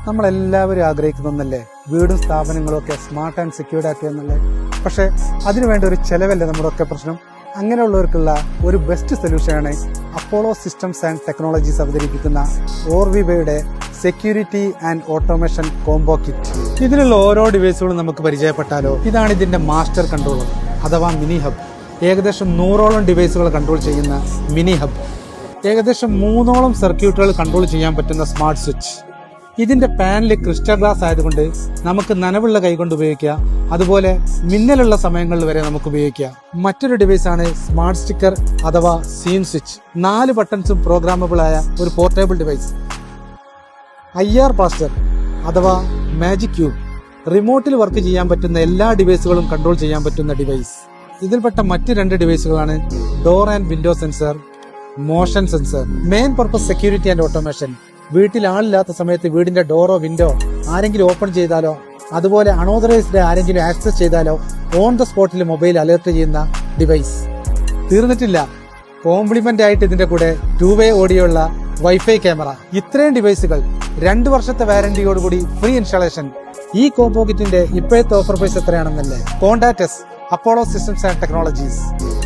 നമ്മളെല്ലാവരും ആഗ്രഹിക്കുന്നല്ലേ വീടും സ്ഥാപനങ്ങളും ഒക്കെ സ്മാർട്ട് ആൻഡ് സെക്യൂർഡ് ആക്കുക എന്നല്ലേ. പക്ഷെ അതിനുവേണ്ട ഒരു ചെലവല്ലേ നമ്മുടെ ഒക്കെ പ്രശ്നം. അങ്ങനെയുള്ളവർക്കുള്ള ഒരു ബെസ്റ്റ് സൊല്യൂഷനാണ് അപ്പോളോ സിസ്റ്റംസ് ആൻഡ് ടെക്നോളജീസ് അവതരിപ്പിക്കുന്ന ഓർവിവയുടെ security and automation combo kit. ഇതിലുള്ള ഓരോ ഡിവൈസുകളും നമുക്ക് പരിചയപ്പെട്ടാലോ. ഇതാണ് ഇതിന്റെ മാസ്റ്റർ കൺട്രോളർ അഥവാ മിനി ഹബ്. ഏകദേശം 100ഓളം ഡിവൈസുകൾ കൺട്രോൾ ചെയ്യുന്ന മിനി ഹബ്. ഏകദേശം 3ഓളം സർക്യൂട്ടുകൾ കൺട്രോൾ ചെയ്യാൻ പറ്റുന്ന സ്മാർട്ട് സ്വിച്ച്. ഇതിന്റെ പാനൽ ക്രിസ്റ്റൽ ഗ്ലാസ് ആയതുകൊണ്ട് നമുക്ക് നനവുള്ള കൈകൊണ്ട് ഉപയോഗിക്കാം. അതുപോലെ മിന്നലുള്ള സമയങ്ങളിൽ വരെ നമുക്ക് ഉപയോഗിക്കാം. മറ്റൊരു ഡിവൈസാണ് സ്മാർട്ട് സ്റ്റിക്കർ അഥവാ സീൻ സ്വിച്ച്. 4 ബട്ടൺസും പ്രോഗ്രാമബിൾ ആയ ഒരു പോർട്ടബിൾ ഡിവൈസ്. IR പാസ്റ്റർ അഥവാ മാജിക് ക്യൂബ്. റിമോട്ടിൽ വർക്ക് ചെയ്യാൻ പറ്റുന്ന എല്ലാ ഡിവൈസുകളും കൺട്രോൾ ചെയ്യാൻ പറ്റുന്ന ഡിവൈസ്. ഇതിൽപ്പെട്ട മറ്റ് 2 ഡിവൈസുകളാണ് door and window sensor, motion sensor. Main purpose security and automation. വീട്ടിൽ ആളില്ലാത്ത സമയത്ത് വീടിന്റെ ഡോറോ വിൻഡോ ആരെങ്കിലും ഓപ്പൺ ചെയ്താലോ, അതുപോലെ അൺഓതറൈസ്ഡ് ആരെങ്കിലും ആക്സസ് ചെയ്താലോ ഓൺ ദ സ്പോട്ടിൽ മൊബൈൽ അലേർട്ട് ചെയ്യുന്ന ഡിവൈസ്. തീർന്നിട്ടില്ല, കോംപ്ലിമെന്റ് ആയിട്ട് ഇതിന്റെ കൂടെ 2-way ഓഡിയോ ഉള്ള വൈഫൈ ക്യാമറ. ഇത്രയും ഡിവൈസുകൾ 2 വർഷത്തെ വാറന്റിയോടുകൂടി ഫ്രീ ഇൻസ്റ്റാളേഷൻ. ഈ കോംബോ കിറ്റിന്റെ ഇപ്പോഴത്തെ ഓഫർ പ്രൈസ് എത്രയാണെന്നല്ലേ. Contact us, Apollo systems and technologies.